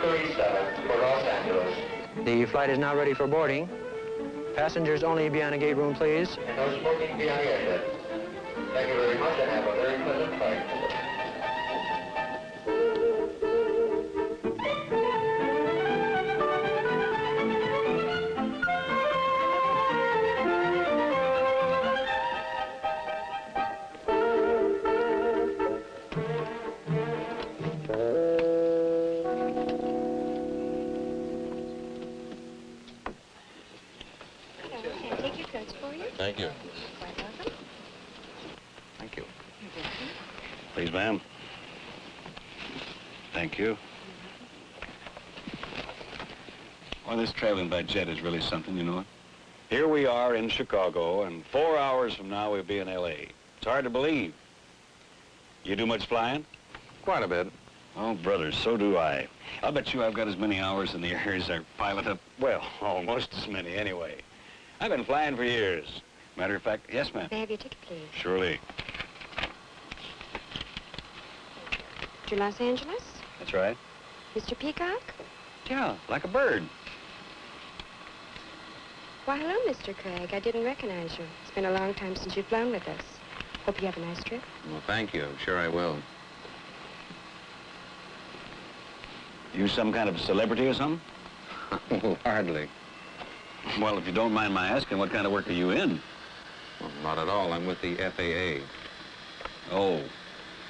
337 for Los Angeles. The flight is now ready for boarding. Passengers only be on a gate room, please. And no smoking be on the exit. Thank you very much and have a very pleasant flight. Thank you. Quite welcome. Thank you. You're welcome. Please, ma'am. Thank you. Well, this traveling by jet is really something, you know. Here we are in Chicago, and 4 hours from now we'll be in L.A. It's hard to believe. You do much flying? Quite a bit. Oh, brother, so do I. I'll bet you I've got as many hours in the air as our pilot up. Well, almost as many anyway. I've been flying for years. Matter of fact, yes, ma'am. May I have your ticket, please? Surely. To Los Angeles? That's right. Mr. Peacock? Yeah, like a bird. Why, hello, Mr. Craig. I didn't recognize you. It's been a long time since you've flown with us. Hope you have a nice trip. Well, thank you. Sure I will. You some kind of celebrity or something? Hardly. Well, if you don't mind my asking, what kind of work are you in? Well, not at all. I'm with the FAA. Oh,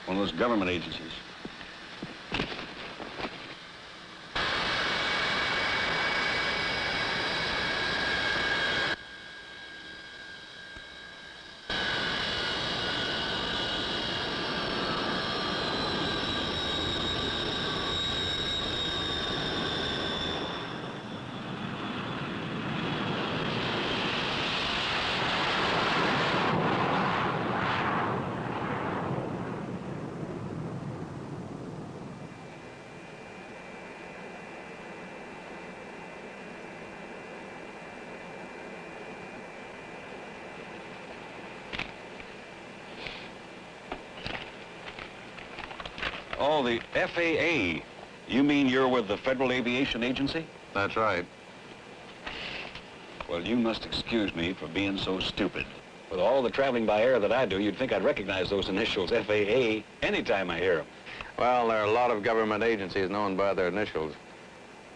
one of those government agencies. Oh, the FAA. You mean you're with the Federal Aviation Agency? That's right. Well, you must excuse me for being so stupid. With all the traveling by air that I do, you'd think I'd recognize those initials, FAA, anytime I hear them. Well, there are a lot of government agencies known by their initials.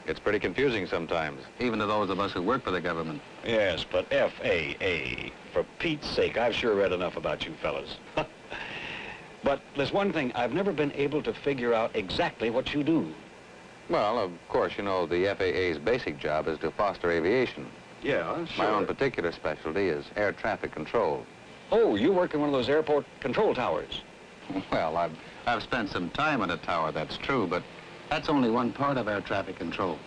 It's pretty confusing sometimes, even to those of us who work for the government. Yes, but FAA. For Pete's sake, I've sure read enough about you fellas. But there's one thing, I've never been able to figure out exactly what you do. Well, of course, you know, the FAA's basic job is to foster aviation. Yeah, sure. My own particular specialty is air traffic control. Oh, you work in one of those airport control towers. Well, I've spent some time on a tower, that's true, but that's only one part of air traffic control.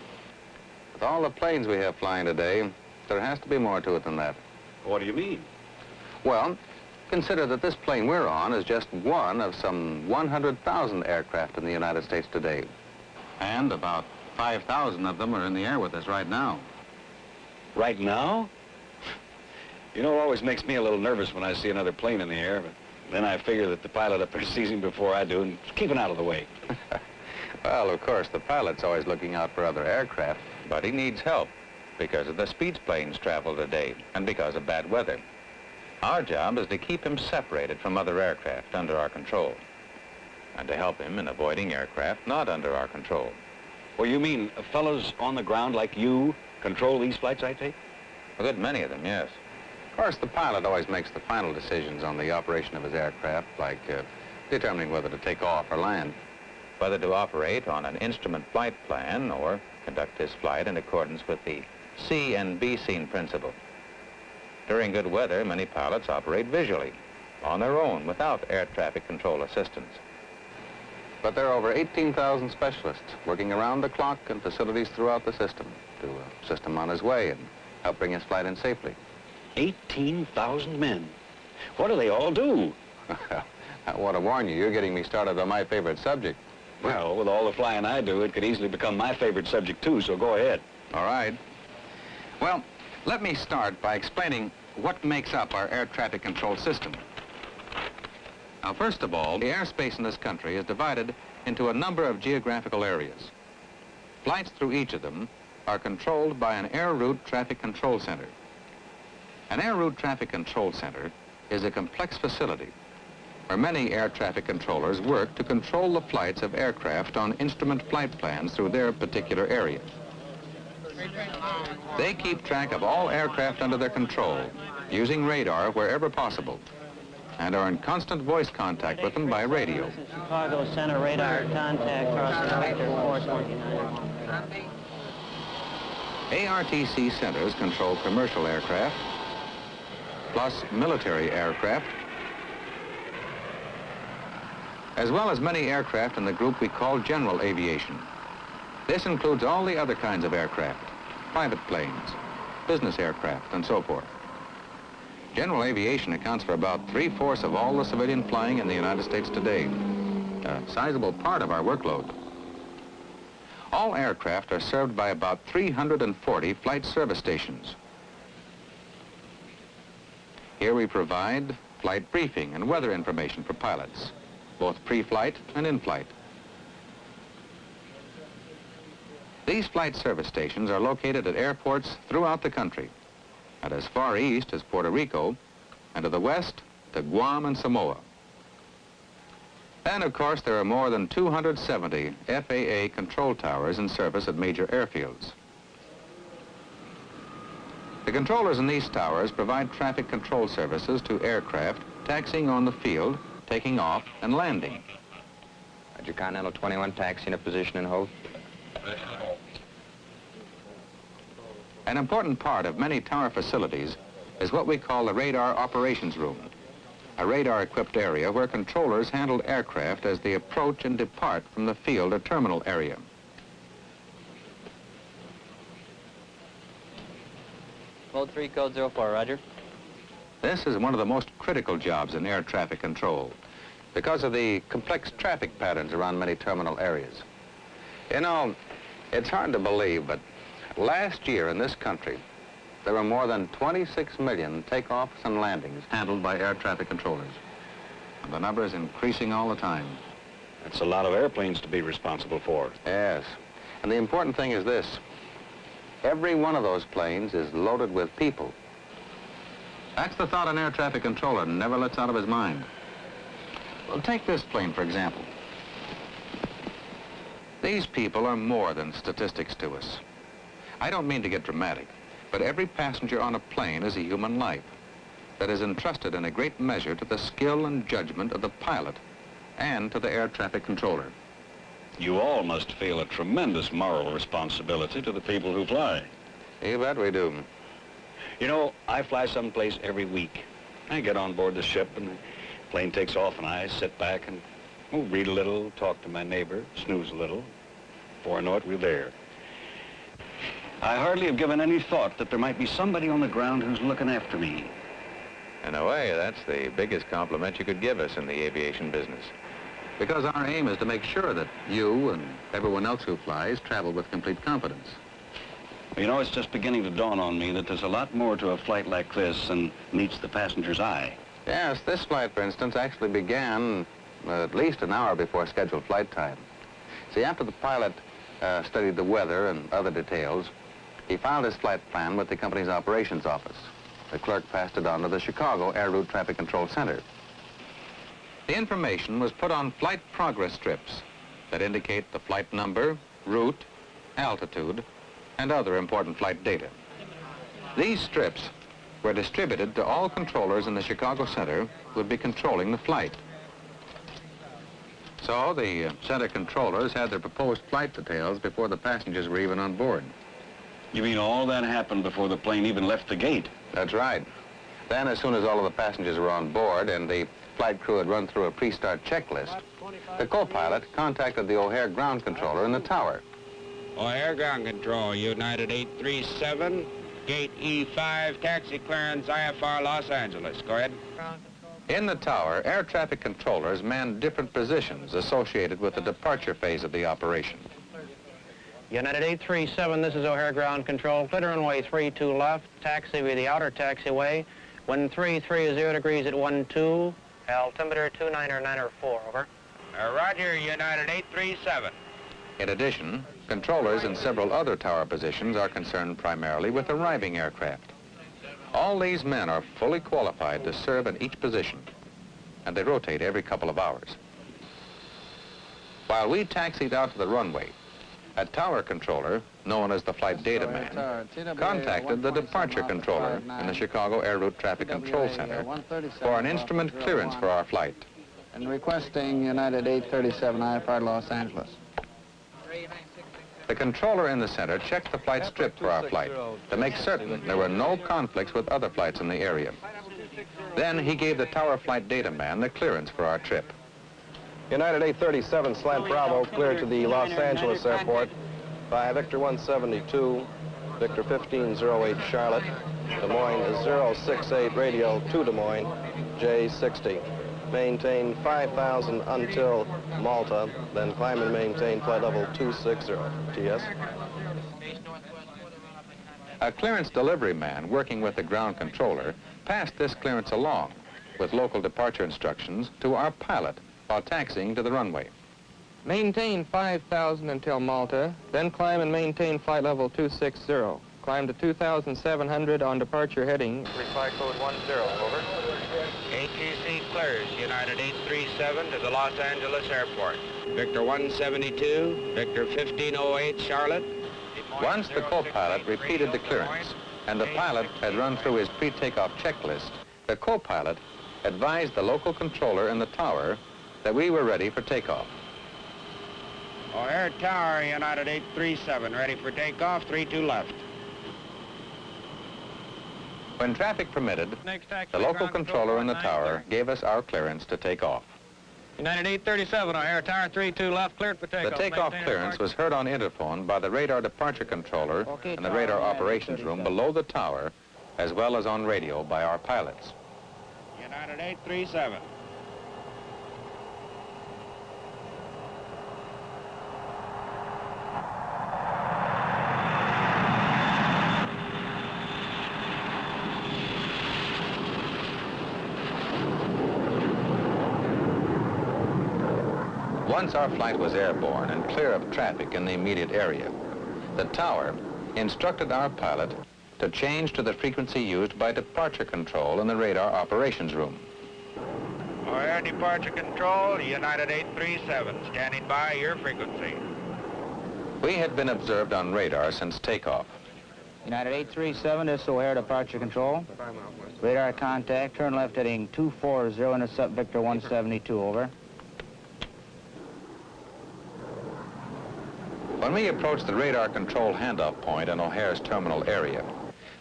With all the planes we have flying today, there has to be more to it than that. What do you mean? Well, consider that this plane we're on is just one of some 100,000 aircraft in the United States today. And about 5,000 of them are in the air with us right now. Right now? You know, it always makes me a little nervous when I see another plane in the air, but then I figure that the pilot up there sees him before I do and keeping out of the way. Well, of course, the pilot's always looking out for other aircraft, but he needs help because of the speeds planes travel today and because of bad weather. Our job is to keep him separated from other aircraft under our control and to help him in avoiding aircraft not under our control. Well, you mean fellows on the ground like you control these flights, I take? A good many of them, yes. Of course, the pilot always makes the final decisions on the operation of his aircraft, like determining whether to take off or land, whether to operate on an instrument flight plan or conduct his flight in accordance with the C and B scene principle. During good weather, many pilots operate visually, on their own, without air traffic control assistance. But there are over 18,000 specialists working around the clock in facilities throughout the system to assist him on his way and help bring his flight in safely. 18,000 men. What do they all do? I want to warn you, you're getting me started on my favorite subject. Well, with all the flying I do, it could easily become my favorite subject too, so go ahead. All right. Well, let me start by explaining what makes up our air traffic control system. Now, first of all, the airspace in this country is divided into a number of geographical areas. Flights through each of them are controlled by an air route traffic control center. An air route traffic control center is a complex facility where many air traffic controllers work to control the flights of aircraft on instrument flight plans through their particular area. They keep track of all aircraft under their control, using radar wherever possible, and are in constant voice contact with them by radio. Chicago Center radar contact crossing Victor 429. ARTC centers control commercial aircraft, plus military aircraft, as well as many aircraft in the group we call general aviation. This includes all the other kinds of aircraft, private planes, business aircraft, and so forth. General aviation accounts for about 3/4 of all the civilian flying in the United States today, a sizable part of our workload. All aircraft are served by about 340 flight service stations. Here we provide flight briefing and weather information for pilots, both pre-flight and in-flight. These flight service stations are located at airports throughout the country, and as far east as Puerto Rico, and to the west to Guam and Samoa. And of course, there are more than 270 FAA control towers in service at major airfields. The controllers in these towers provide traffic control services to aircraft taxiing on the field, taking off, and landing. Roger, Continental 21, taxi in a position and hold. An important part of many tower facilities is what we call the radar operations room, a radar-equipped area where controllers handle aircraft as they approach and depart from the field or terminal area. Code 3, code 04, Roger. This is one of the most critical jobs in air traffic control because of the complex traffic patterns around many terminal areas. You know, it's hard to believe, but last year in this country, there were more than 26 million takeoffs and landings handled by air traffic controllers. And the number is increasing all the time. That's a lot of airplanes to be responsible for. Yes. And the important thing is this. Every one of those planes is loaded with people. That's the thought an air traffic controller never lets out of his mind. Well, take this plane, for example. These people are more than statistics to us. I don't mean to get dramatic, but every passenger on a plane is a human life that is entrusted in a great measure to the skill and judgment of the pilot and to the air traffic controller. You all must feel a tremendous moral responsibility to the people who fly. You bet we do. You know, I fly someplace every week. I get on board the ship and the plane takes off and I sit back and read a little, talk to my neighbor, snooze a little. Before I know it, we're there. I hardly have given any thought that there might be somebody on the ground who's looking after me. In a way, that's the biggest compliment you could give us in the aviation business. Because our aim is to make sure that you and everyone else who flies travel with complete confidence. You know, it's just beginning to dawn on me that there's a lot more to a flight like this than meets the passenger's eye. Yes, this flight, for instance, actually began at least an hour before scheduled flight time. See, after the pilot studied the weather and other details, he filed his flight plan with the company's operations office. The clerk passed it on to the Chicago Air Route Traffic Control Center. The information was put on flight progress strips that indicate the flight number, route, altitude, and other important flight data. These strips were distributed to all controllers in the Chicago Center who would be controlling the flight. So the center controllers had their proposed flight details before the passengers were even on board. You mean all that happened before the plane even left the gate? That's right. Then, as soon as all of the passengers were on board and the flight crew had run through a pre-start checklist, the co-pilot contacted the O'Hare ground controller in the tower. O'Hare ground control, United 837, gate E5, taxi clearance, IFR Los Angeles. Go ahead. In the tower, air traffic controllers manned different positions associated with the departure phase of the operation. United 837, this is O'Hare ground control. Clear runway 32 left, taxi via the outer taxiway. Wind 330 degrees at 12. Altimeter 29904, over. Roger, United 837. In addition, controllers in several other tower positions are concerned primarily with arriving aircraft. All these men are fully qualified to serve in each position, and they rotate every couple of hours. While we taxied out to the runway, a tower controller, known as the flight data man, contacted the departure controller in the Chicago Air Route Traffic Control Center for an instrument clearance for our flight. And requesting United 837 IFR Los Angeles. The controller in the center checked the flight strip for our flight to make certain there were no conflicts with other flights in the area. Then he gave the tower flight data man the clearance for our trip. United 837 Slant Bravo cleared to the Los Angeles airport by Victor 172, Victor 1508 Charlotte. Des Moines is 068 radio to Des Moines, J60. Maintain 5,000 until Malta, then climb and maintain flight level 260, TS. A clearance delivery man working with the ground controller passed this clearance along with local departure instructions to our pilot while taxiing to the runway. Maintain 5,000 until Malta, then climb and maintain flight level 260. Climb to 2,700 on departure heading. Reply code 10, over. ATC clears United 837 to the Los Angeles airport. Victor 172, Victor 1508 Charlotte. Once the co-pilot repeated the clearance and the pilot had run through his pre-takeoff checklist, the co-pilot advised the local controller in the tower that we were ready for takeoff. O'Hare Tower, United 837, ready for takeoff, 32 left. When traffic permitted, the local controller in the tower gave us our clearance to take off. United 837, O'Hare Tower, 32 left, cleared for takeoff. The takeoff clearance was heard on interphone by the radar departure controller in the radar operations room below the tower, as well as on radio by our pilots. United 837. Once our flight was airborne and clear of traffic in the immediate area, the tower instructed our pilot to change to the frequency used by departure control in the radar operations room. O'Hare departure control, United 837, standing by your frequency. We had been observed on radar since takeoff. United 837, this is O'Hare departure control. Radar contact, turn left heading 240, intercept Victor 172, over. When we approached the radar control handoff point in O'Hare's terminal area,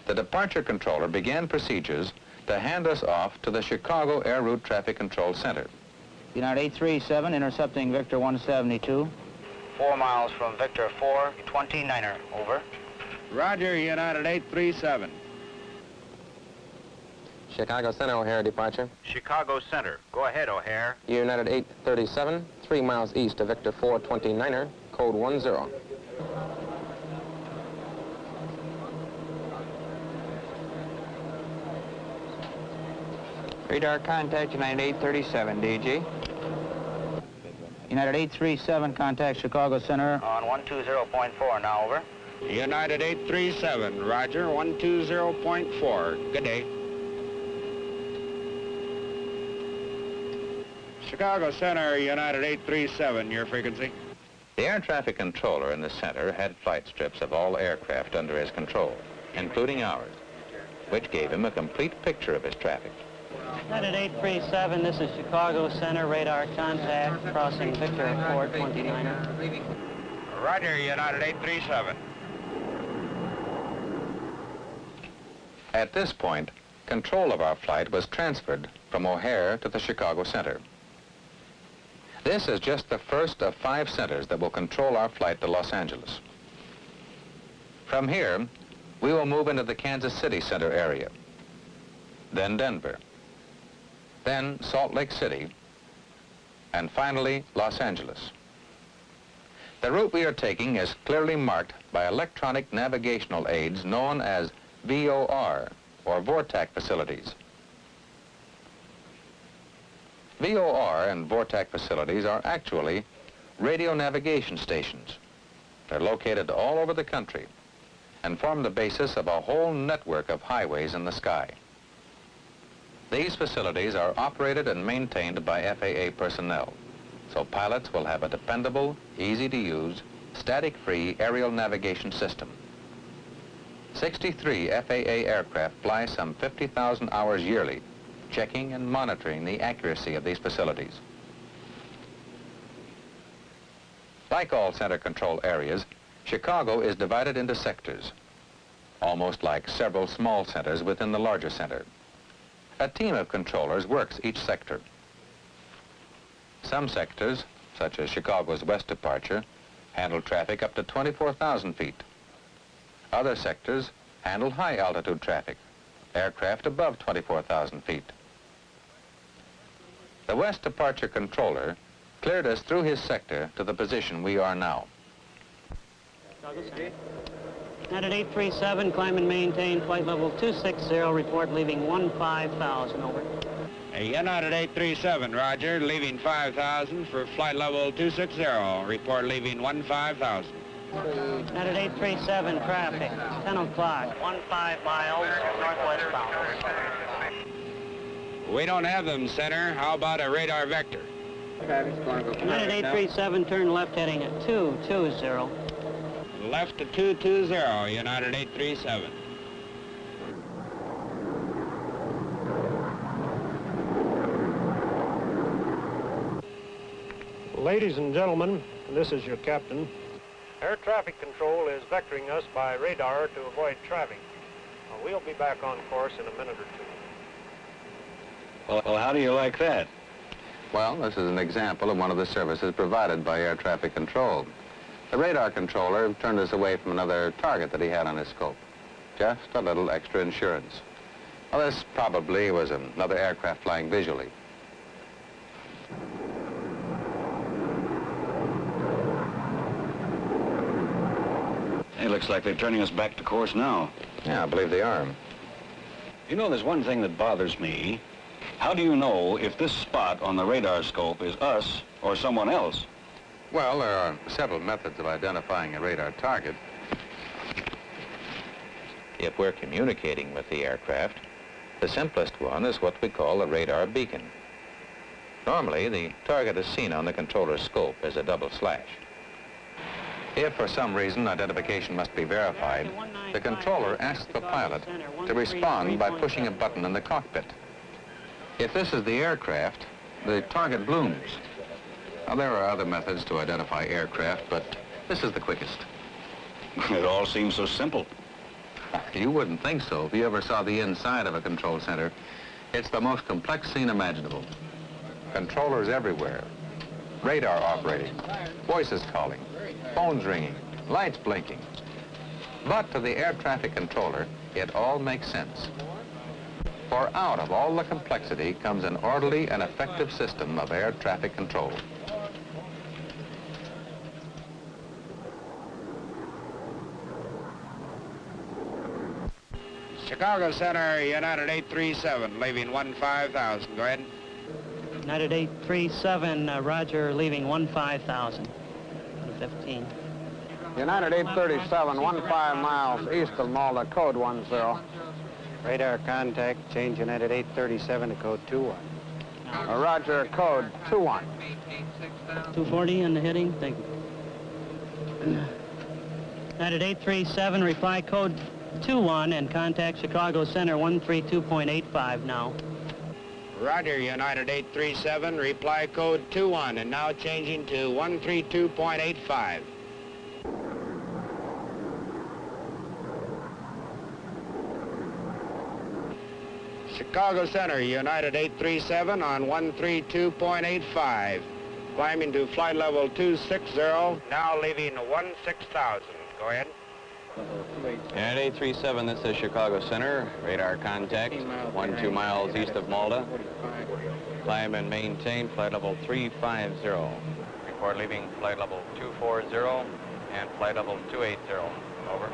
the departure controller began procedures to hand us off to the Chicago Air Route Traffic Control Center. United 837, intercepting Victor 172. 4 miles from Victor 429er, over. Roger, United 837. Chicago Center, O'Hare departure. Chicago Center, go ahead, O'Hare. United 837, 3 miles east of Victor 429er, code 10. Radar contact, United 837, DG. United 837, contact Chicago Center. On 120.4, now, over. United 837, roger, 120.4. Good day. Chicago Center, United 837, your frequency. The air traffic controller in the center had flight strips of all aircraft under his control, including ours, which gave him a complete picture of his traffic. United 837, this is Chicago Center, radar contact, crossing Victor 429er. Roger, United 837. At this point, control of our flight was transferred from O'Hare to the Chicago Center. This is just the first of 5 centers that will control our flight to Los Angeles. From here, we will move into the Kansas City Center area, then Denver, then Salt Lake City, and finally Los Angeles. The route we are taking is clearly marked by electronic navigational aids known as VOR, or VORTAC facilities. VOR and VORTAC facilities are actually radio navigation stations They're located all over the country and form the basis of a whole network of highways in the sky. These facilities are operated and maintained by FAA personnel, so pilots will have a dependable, easy-to-use, static-free aerial navigation system. 63 FAA aircraft fly some 50,000 hours yearly, checking and monitoring the accuracy of these facilities. Like all center control areas, Chicago is divided into sectors, almost like several small centers within the larger center. A team of controllers works each sector. Some sectors, such as Chicago's west departure, handle traffic up to 24,000 feet. Other sectors handle high-altitude traffic, aircraft above 24,000 feet. The west departure controller cleared us through his sector to the position we are now. United 837, climb and maintain flight level 260, report leaving 15,000, over. United 837, roger, leaving 5,000 for flight level 260, report leaving 15,000. United 837, traffic, 10 o'clock, 15 miles, northwest bound. We don't have them, center. How about a radar vector? United 837, turn left heading at 220. Left to 220, United 837. Ladies and gentlemen, this is your captain. Air traffic control is vectoring us by radar to avoid traffic. We'll be back on course in a minute or two. Well, how do you like that? Well, this is an example of one of the services provided by air traffic control. The radar controller turned us away from another target that he had on his scope. Just a little extra insurance. Well, this probably was another aircraft flying visually. It looks like they're turning us back to course now. Yeah, I believe they are. You know, there's one thing that bothers me. How do you know if this spot on the radar scope is us or someone else? Well, there are several methods of identifying a radar target. If we're communicating with the aircraft, the simplest one is what we call a radar beacon. Normally, the target is seen on the controller's scope as a double slash. If for some reason identification must be verified, the controller asks the pilot to respond by pushing a button in the cockpit. If this is the aircraft, the target blooms. Now, there are other methods to identify aircraft, but this is the quickest. It all seems so simple. You wouldn't think so if you ever saw the inside of a control center. It's the most complex scene imaginable. Controllers everywhere, radar operating, voices calling, phones ringing, lights blinking. But to the air traffic controller, it all makes sense. For out of all the complexity comes an orderly and effective system of air traffic control. Chicago Center, United 837, leaving 15,000. Go ahead. United 837, roger, leaving 15,000. 15. United 837, 15 miles east of Malta, code 10. Radar contact, change United 837 to code 21. Roger, code 21. 240 in the heading, thank you. United 837, reply code 21 and contact Chicago Center 132.85 now. Roger, United 837, reply code 21, and now changing to 132.85. Chicago Center, United 837 on 132.85. Climbing to flight level 260, now leaving 16,000. Go ahead. United 837, this is Chicago Center. Radar contact, 12 miles east of Malta. Climb and maintain flight level 350. Report leaving flight level 240 and flight level 280. Over.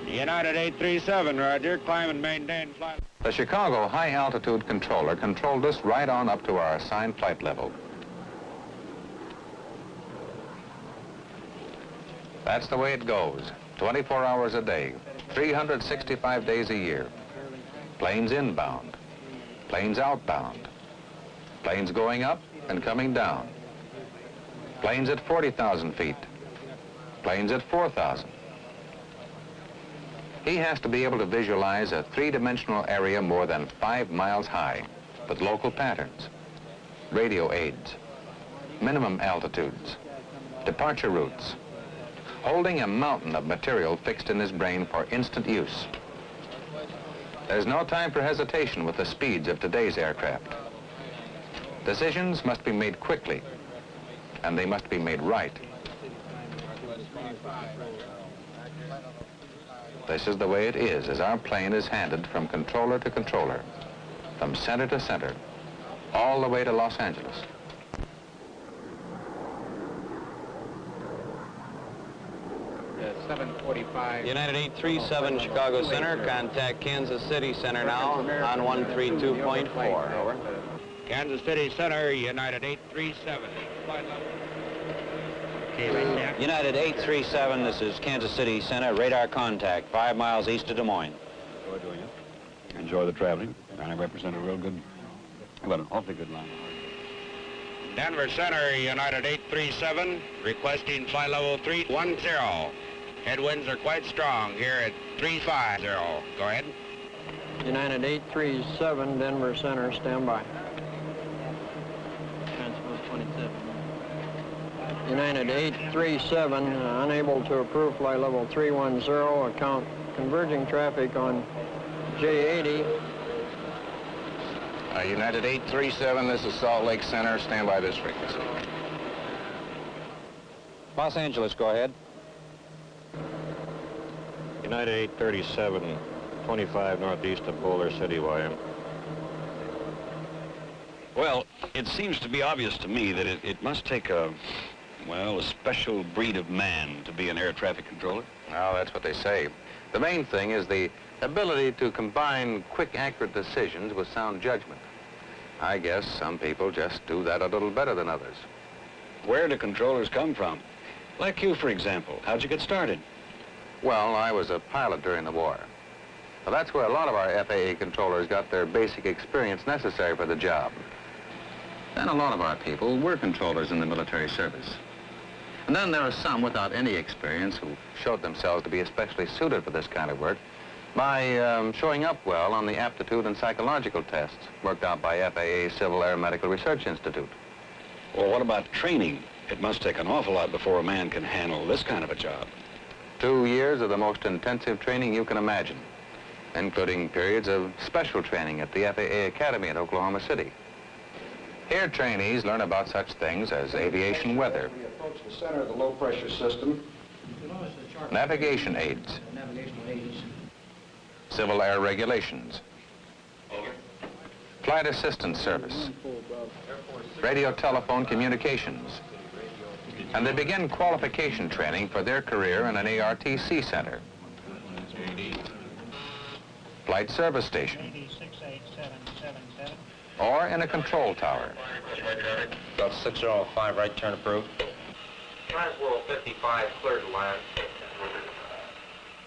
United 837, roger. Climb and maintain flight. The Chicago High Altitude Controller controlled us right on up to our assigned flight level. That's the way it goes. 24 hours a day, 365 days a year. Planes inbound, planes outbound, planes going up and coming down, planes at 40,000 feet, planes at 4,000. He has to be able to visualize a three-dimensional area more than 5 miles high with local patterns, radio aids, minimum altitudes, departure routes, holding a mountain of material fixed in his brain for instant use. There's no time for hesitation with the speeds of today's aircraft. Decisions must be made quickly, and they must be made right. This is the way it is as our plane is handed from controller to controller, from center to center, all the way to Los Angeles. United 837 Chicago Center, contact Kansas City Center now on 132.4. Over. Kansas City Center, United 837. Okay, right there. United 837, this is Kansas City Center, radar contact, 5 miles east of Des Moines. Enjoy doing it. Enjoy the traveling. And I represent a real good, but an awfully good line. Denver Center, United 837, requesting flight level 310. Headwinds are quite strong here at 350. Go ahead. United 837, Denver Center, stand by. Transpose 27. United 837, unable to approve flight level 310, account converging traffic on J80. United 837, this is Salt Lake Center, stand by this frequency. Los Angeles, go ahead. United 837, 25 northeast of Boulder City, YM. Well, it seems to be obvious to me that it must take a special breed of man to be an air traffic controller. Well, that's what they say. The main thing is the ability to combine quick, accurate decisions with sound judgment. I guess some people just do that a little better than others. Where do controllers come from? Like you, for example. How'd you get started? Well, I was a pilot during the war. Well, that's where a lot of our FAA controllers got their basic experience necessary for the job. Then a lot of our people were controllers in the military service. And then there are some without any experience who showed themselves to be especially suited for this kind of work by showing up well on the aptitude and psychological tests worked out by FAA Civil Air Medical Research Institute. Well, what about training? It must take an awful lot before a man can handle this kind of a job. 2 years of the most intensive training you can imagine, including periods of special training at the FAA Academy in Oklahoma City. Here, trainees learn about such things as aviation weather, We approach the center of the low-pressure system. navigation aids, civil air regulations, flight assistance service, radio telephone communications, and they begin qualification training for their career in an ARTC center, flight service station, or in a control tower. About 605, right turn approved. Transworld 55, clear to land.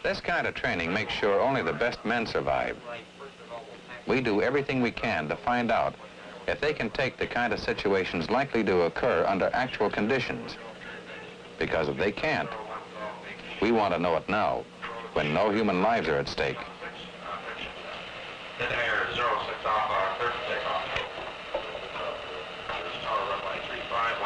This kind of training makes sure only the best men survive. We do everything we can to find out if they can take the kind of situations likely to occur under actual conditions. Because if they can't, we want to know it now, when no human lives are at stake. Dead air 06 Alpha, clear for takeoff. Runway 35.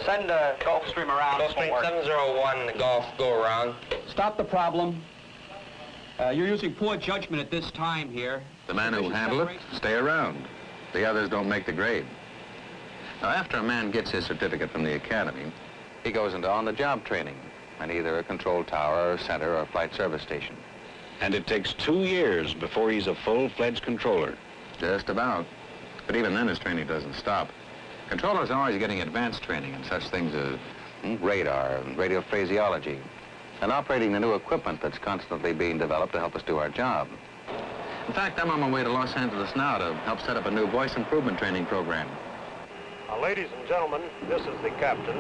Send Gulfstream around. Gulfstream 701, Golf, go around. Stop the problem. You're using poor judgment at this time here. The men who handle it stay around. The others don't make the grade. Now, after a man gets his certificate from the academy, he goes into on-the-job training in either a control tower, or center, or flight service station. And it takes 2 years before he's a full-fledged controller. Just about. But even then, his training doesn't stop. Controllers are always getting advanced training in such things as radar and radio phraseology, and operating the new equipment that's constantly being developed to help us do our job. In fact, I'm on my way to Los Angeles now to help set up a new voice improvement training program. Ladies and gentlemen, this is the captain.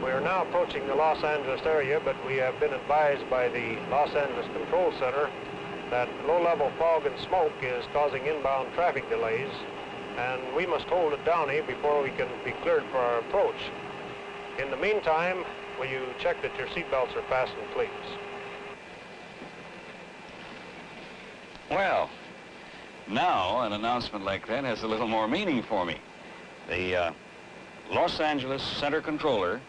We are now approaching the Los Angeles area, but we have been advised by the Los Angeles Control Center that low-level fog and smoke is causing inbound traffic delays, and we must hold at Downey before we can be cleared for our approach. In the meantime, will you check that your seatbelts are fastened, please? Well, now an announcement like that has a little more meaning for me. The Los Angeles Center Controller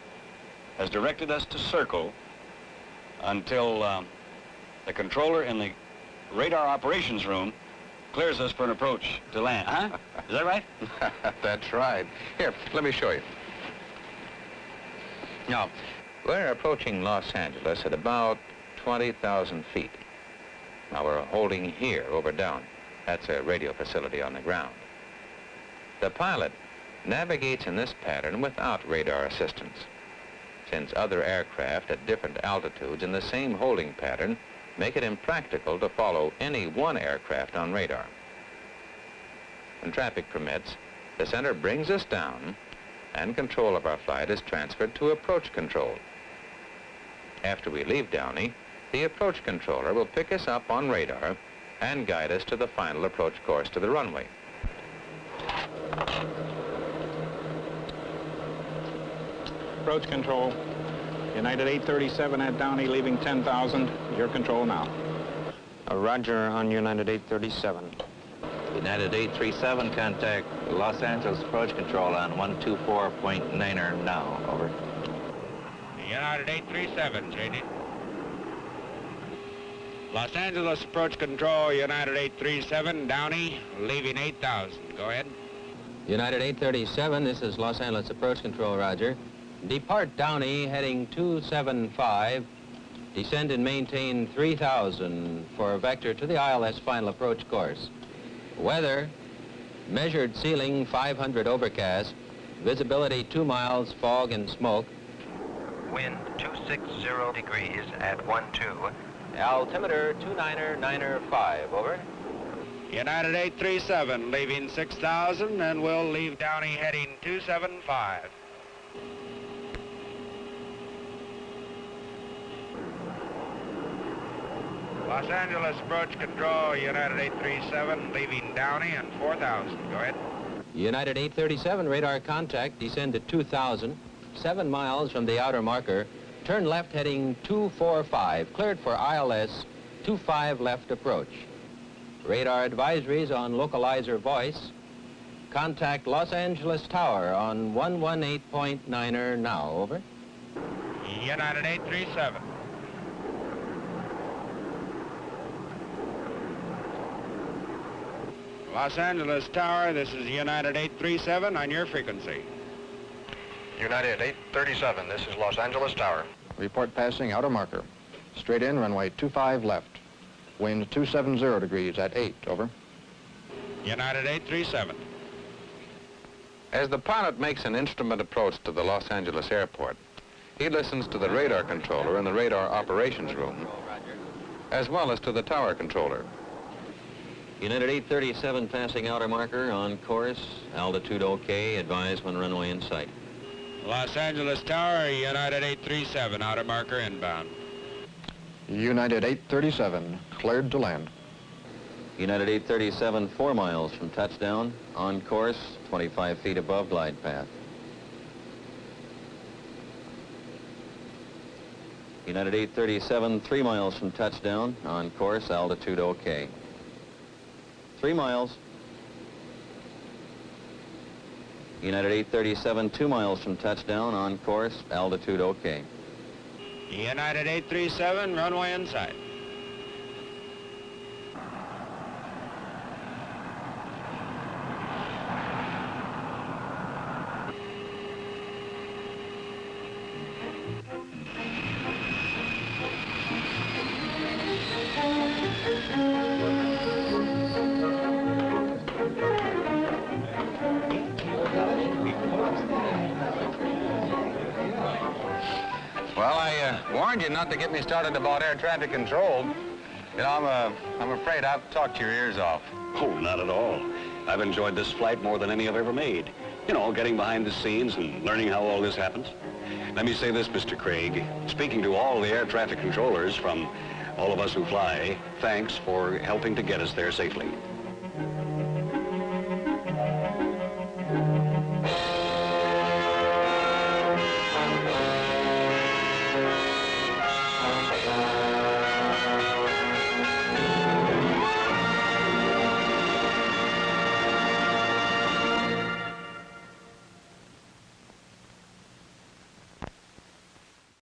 has directed us to circle until the controller in the radar operations room clears us for an approach to land. Huh? Is that right? That's right. Here, let me show you. Now, we're approaching Los Angeles at about 20,000 feet. Now, we're holding here over down. That's a radio facility on the ground. The pilot navigates in this pattern without radar assistance, since other aircraft at different altitudes in the same holding pattern make it impractical to follow any one aircraft on radar. When traffic permits, the center brings us down and control of our flight is transferred to approach control. After we leave Downey, the approach controller will pick us up on radar and guide us to the final approach course to the runway. Approach control. United 837 at Downey, leaving 10,000. Your control now. Roger on United 837. United 837, contact Los Angeles Approach Control on 124.9er now. Over. United 837, changing. Los Angeles Approach Control, United 837, Downey, leaving 8,000. Go ahead. United 837, this is Los Angeles Approach Control, Roger. Depart Downey, heading 275. Descend and maintain 3,000 for vector to the ILS final approach course. Weather, measured ceiling 500 overcast. Visibility 2 miles, fog and smoke. Wind 260 degrees at 12. Altimeter 299er5, over. United 837, leaving 6,000, and we'll leave Downey heading 275. Los Angeles Approach Control, United 837, leaving Downey and 4,000. Go ahead. United 837, radar contact, descend to 2,000, 7 miles from the outer marker. Turn left heading 245, cleared for ILS 25 left approach. Radar advisories on localizer voice. Contact Los Angeles Tower on 118.9er now, over. United 837. Los Angeles Tower, this is United 837 on your frequency. United 837, this is Los Angeles Tower. Report passing outer marker. Straight in, runway 25 left. Wind 270 degrees at 8, over. United 837. As the pilot makes an instrument approach to the Los Angeles airport, he listens to the radar controller in the radar operations room, as well as to the tower controller. United 837 passing outer marker, on course, altitude okay, advise when runway in sight. Los Angeles Tower, United 837, outer marker inbound. United 837, cleared to land. United 837, 4 miles from touchdown, on course, 25 feet above glide path. United 837, 3 miles from touchdown, on course, altitude okay. 3 miles. United 837, 2 miles from touchdown, on course, altitude okay. United 837, runway in sight. Well, I warned you not to get me started about air traffic control. You know, I'm afraid I've talked your ears off. Oh, not at all. I've enjoyed this flight more than any I've ever made. You know, getting behind the scenes and learning how all this happens. Let me say this, Mr. Craig. Speaking to all the air traffic controllers from all of us who fly, thanks for helping to get us there safely.